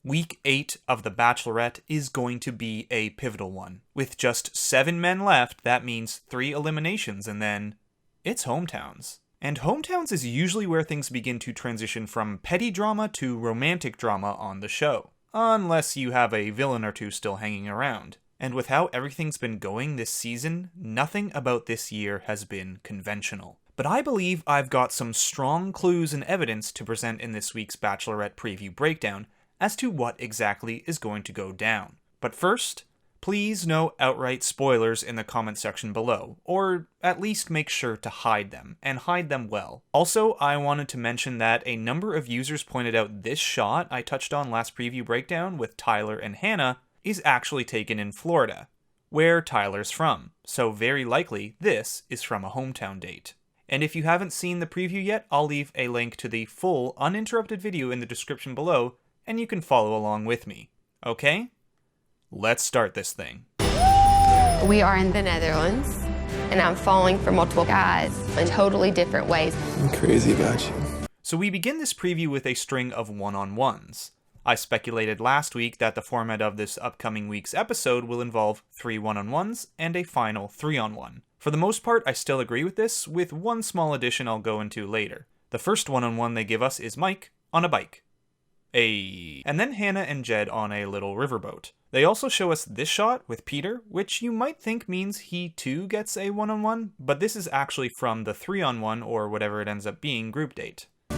Week 8 of The Bachelorette is going to be a pivotal one. With just 7 men left, that means 3 eliminations, and then it's hometowns. And hometowns is usually where things begin to transition from petty drama to romantic drama on the show. Unless you have a villain or two still hanging around. And with how everything's been going this season, nothing about this year has been conventional. But I believe I've got some strong clues and evidence to present in this week's Bachelorette preview breakdown as to what exactly is going to go down. But first, please no outright spoilers in the comment section below, or at least make sure to hide them, and hide them well. Also, I wanted to mention that a number of users pointed out this shot I touched on last preview breakdown with Tyler and Hannah is actually taken in Florida, where Tyler's from, so very likely this is from a hometown date. And if you haven't seen the preview yet, I'll leave a link to the full uninterrupted video in the description below, and you can follow along with me. Okay? Let's start this thing. We are in the Netherlands, and I'm falling for multiple guys in totally different ways. I'm crazy about you. So we begin this preview with a string of one-on-ones. I speculated last week that the format of this upcoming week's episode will involve 3 one-on-ones and a final 3-on-1. For the most part, I still agree with this, with one small addition I'll go into later. The first one-on-one they give us is Mike on a bike. And then Hannah and Jed on a little riverboat. They also show us this shot with Peter, which you might think means he too gets a one-on-one, but this is actually from the 3-on-1 or whatever it ends up being group date. I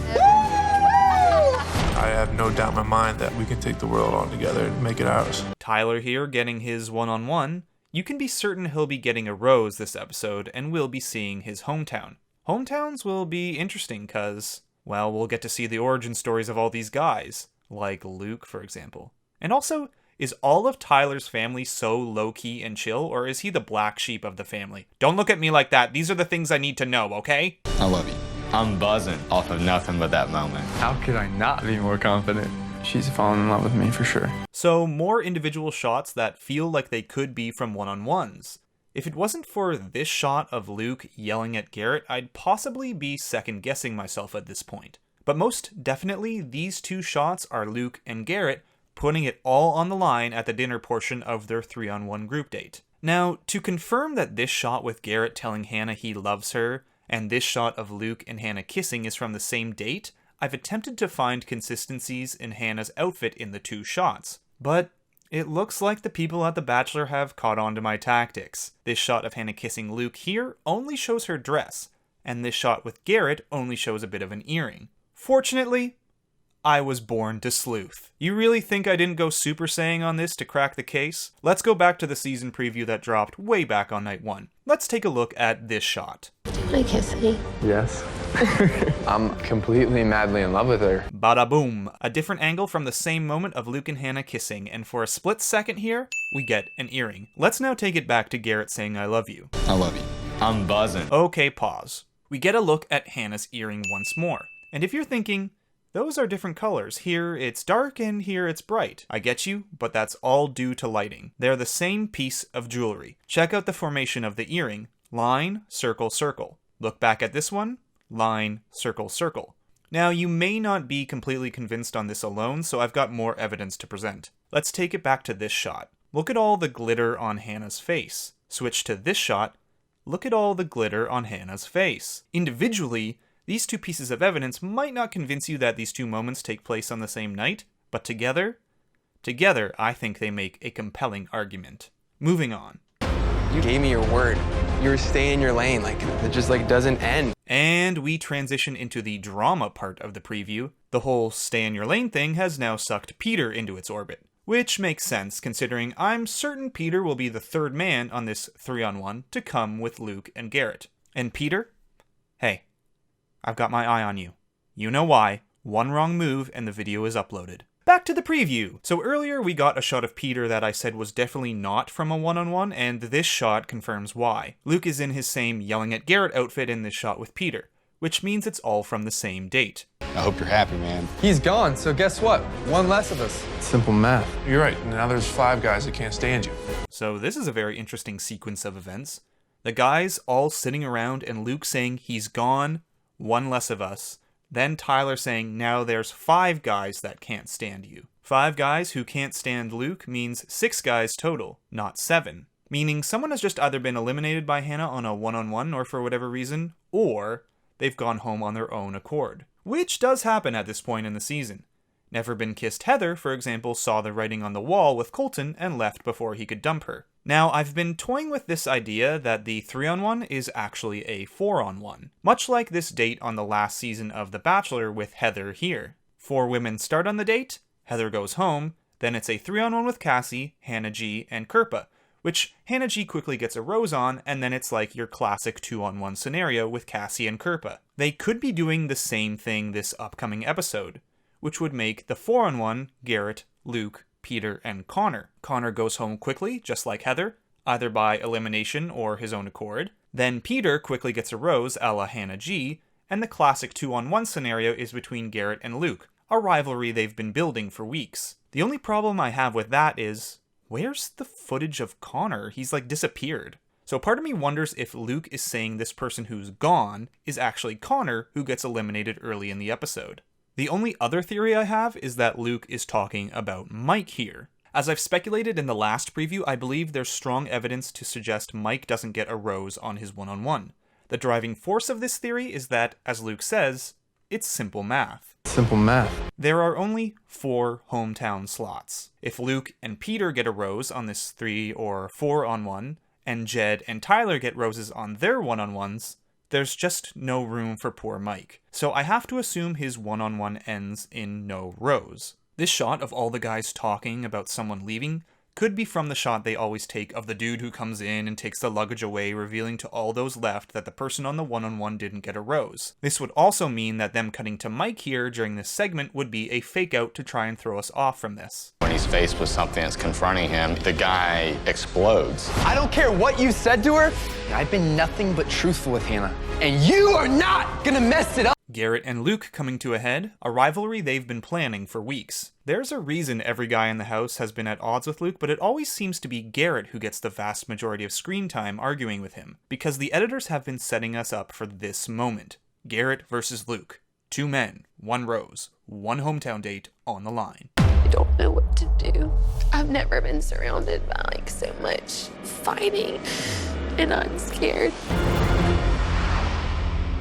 have no doubt in my mind that we can take the world on together and make it ours. Tyler here getting his one-on-one. You can be certain he'll be getting a rose this episode, and we'll be seeing his hometown. Hometowns will be interesting because, well, we'll get to see the origin stories of all these guys, like Luke, for example. And also, is all of Tyler's family so low-key and chill, or is he the black sheep of the family? Don't look at me like that. These are the things I need to know, okay? I love you. I'm buzzing off of nothing but that moment. How could I not be more confident? She's fallen in love with me for sure. So more individual shots that feel like they could be from one-on-ones. If it wasn't for this shot of Luke yelling at Garrett, I'd possibly be second-guessing myself at this point. But most definitely, these 2 shots are Luke and Garrett putting it all on the line at the dinner portion of their 3-on-1 group date. Now, to confirm that this shot with Garrett telling Hannah he loves her, and this shot of Luke and Hannah kissing is from the same date, I've attempted to find consistencies in Hannah's outfit in the 2 shots. But it looks like the people at The Bachelor have caught on to my tactics. This shot of Hannah kissing Luke here only shows her dress, and this shot with Garrett only shows a bit of an earring. Fortunately, I was born to sleuth. You really think I didn't go Super Saiyan on this to crack the case? Let's go back to the season preview that dropped way back on night 1. Let's take a look at this shot. Wanna kiss me? Yes. I'm completely madly in love with her. Bada boom. A different angle from the same moment of Luke and Hannah kissing, and for a split second here, we get an earring. Let's now take it back to Garrett saying I love you. I love you. I'm buzzing. Okay, pause. We get a look at Hannah's earring once more. And if you're thinking, those are different colors. Here it's dark and here it's bright. I get you, but that's all due to lighting. They're the same piece of jewelry. Check out the formation of the earring. Line, circle, circle. Look back at this one. Line, circle, circle. Now, you may not be completely convinced on this alone, so I've got more evidence to present. Let's take it back to this shot. Look at all the glitter on Hannah's face. Switch to this shot. Look at all the glitter on Hannah's face. Individually, these 2 pieces of evidence might not convince you that these 2 moments take place on the same night, but together, I think they make a compelling argument. Moving on. You gave me your word. You were staying in your lane, it just doesn't end. And we transition into the drama part of the preview. The whole stay in your lane thing has now sucked Peter into its orbit, which makes sense considering I'm certain Peter will be the 3rd man on this 3-on-1 to come with Luke and Garrett. And Peter? Hey, I've got my eye on you. You know why. One wrong move and the video is uploaded. Back to the preview. So earlier we got a shot of Peter that I said was definitely not from a one-on-one, and this shot confirms why. Luke is in his same yelling at Garrett outfit in this shot with Peter, which means it's all from the same date. I hope you're happy, man. He's gone, so guess what? One less of us. Simple math. You're right. Now there's 5 guys that can't stand you. So this is a very interesting sequence of events. The guys all sitting around and Luke saying he's gone, one less of us. Then Tyler saying now there's 5 guys that can't stand you. 5 guys who can't stand Luke means 6 guys total, not 7. Meaning someone has just either been eliminated by Hannah on a one-on-one or for whatever reason, or they've gone home on their own accord. Which does happen at this point in the season. Never Been Kissed Heather, for example, saw the writing on the wall with Colton and left before he could dump her. Now, I've been toying with this idea that the 3-on-1 is actually a 4-on-1, much like this date on the last season of The Bachelor with Heather here. 4 women start on the date, Heather goes home, then it's a 3-on-1 with Cassie, Hannah G, and Kirpa, which Hannah G quickly gets a rose on, and then it's like your classic 2-on-1 scenario with Cassie and Kirpa. They could be doing the same thing this upcoming episode, which would make the 4-on-1 Garrett, Luke, Peter, and Connor. Connor goes home quickly, just like Heather, either by elimination or his own accord. Then Peter quickly gets a rose a la Hannah G, and the classic 2-on-1 scenario is between Garrett and Luke, a rivalry they've been building for weeks. The only problem I have with that is, where's the footage of Connor? He's like disappeared. So part of me wonders if Luke is saying this person who's gone is actually Connor, who gets eliminated early in the episode. The only other theory I have is that Luke is talking about Mike here. As I've speculated in the last preview, I believe there's strong evidence to suggest Mike doesn't get a rose on his one-on-one. The driving force of this theory is that, as Luke says, it's simple math. Simple math. There are only 4 hometown slots. If Luke and Peter get a rose on this 3 or 4-on-1, and Jed and Tyler get roses on their one-on-ones, there's just no room for poor Mike. So I have to assume his one-on-one ends in no rose. This shot of all the guys talking about someone leaving could be from the shot they always take of the dude who comes in and takes the luggage away, revealing to all those left that the person on the one-on-one didn't get a rose. This would also mean that them cutting to Mike here during this segment would be a fake out to try and throw us off from this. When he's faced with something that's confronting him, the guy explodes. I don't care what you said to her. I've been nothing but truthful with Hannah. And you are not gonna mess it up. Garrett and Luke coming to a head, a rivalry they've been planning for weeks. There's a reason every guy in the house has been at odds with Luke, but it always seems to be Garrett who gets the vast majority of screen time arguing with him, because the editors have been setting us up for this moment. Garrett versus Luke. 2 men, 1 rose, 1 hometown date on the line. I don't know what to do. I've never been surrounded by like so much fighting, and I'm scared.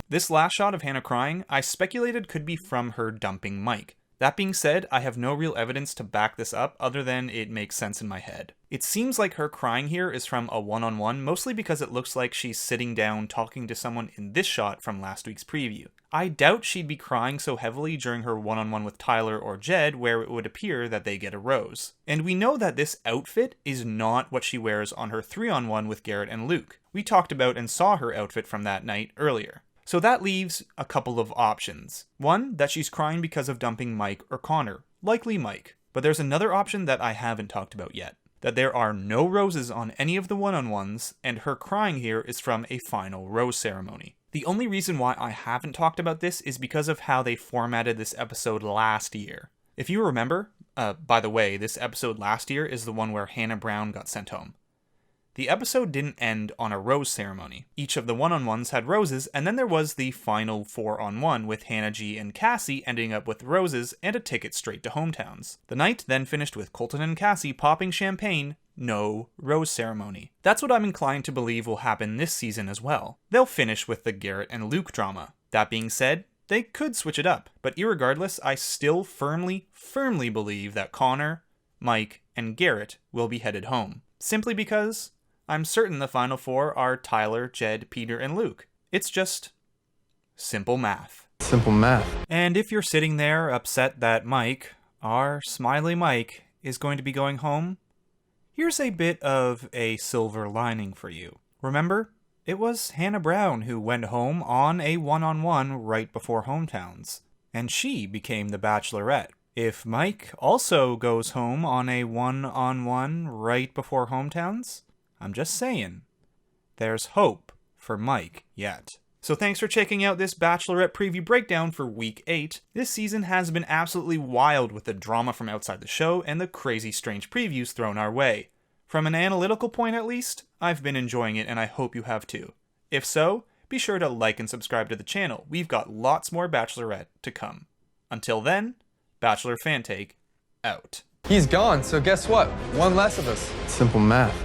This last shot of Hannah crying, I speculated could be from her dumping Mike. That being said, I have no real evidence to back this up other than it makes sense in my head. It seems like her crying here is from a one-on-one, mostly because it looks like she's sitting down talking to someone in this shot from last week's preview. I doubt she'd be crying so heavily during her one-on-one with Tyler or Jed where it would appear that they get a rose. And we know that this outfit is not what she wears on her 3-on-1 with Garrett and Luke. We talked about and saw her outfit from that night earlier. So that leaves a couple of options. One, that she's crying because of dumping Mike or Connor, likely Mike. But there's another option that I haven't talked about yet, that there are no roses on any of the one-on-ones, and her crying here is from a final rose ceremony. The only reason why I haven't talked about this is because of how they formatted this episode last year. If you remember, by the way, this episode last year is the one where Hannah Brown got sent home. The episode didn't end on a rose ceremony. Each of the one-on-ones had roses, and then there was the final 4-on-1 with Hannah G and Cassie ending up with roses and a ticket straight to hometowns. The night then finished with Colton and Cassie popping champagne, no rose ceremony. That's what I'm inclined to believe will happen this season as well. They'll finish with the Garrett and Luke drama. That being said, they could switch it up, but irregardless, I still firmly believe that Connor, Mike, and Garrett will be headed home. Simply because I'm certain the final 4 are Tyler, Jed, Peter, and Luke. It's just simple math. Simple math. And if you're sitting there upset that Mike, our smiley Mike, is going to be going home, here's a bit of a silver lining for you. Remember, it was Hannah Brown who went home on a one-on-one right before hometowns, and she became the Bachelorette. If Mike also goes home on a one-on-one right before hometowns, I'm just saying, there's hope for Mike yet. So thanks for checking out this Bachelorette preview breakdown for Week 8. This season has been absolutely wild with the drama from outside the show and the crazy strange previews thrown our way. From an analytical point at least, I've been enjoying it and I hope you have too. If so, be sure to like and subscribe to the channel. We've got lots more Bachelorette to come. Until then, Bachelor Fantake out. He's gone, so guess what? One less of us. Simple math.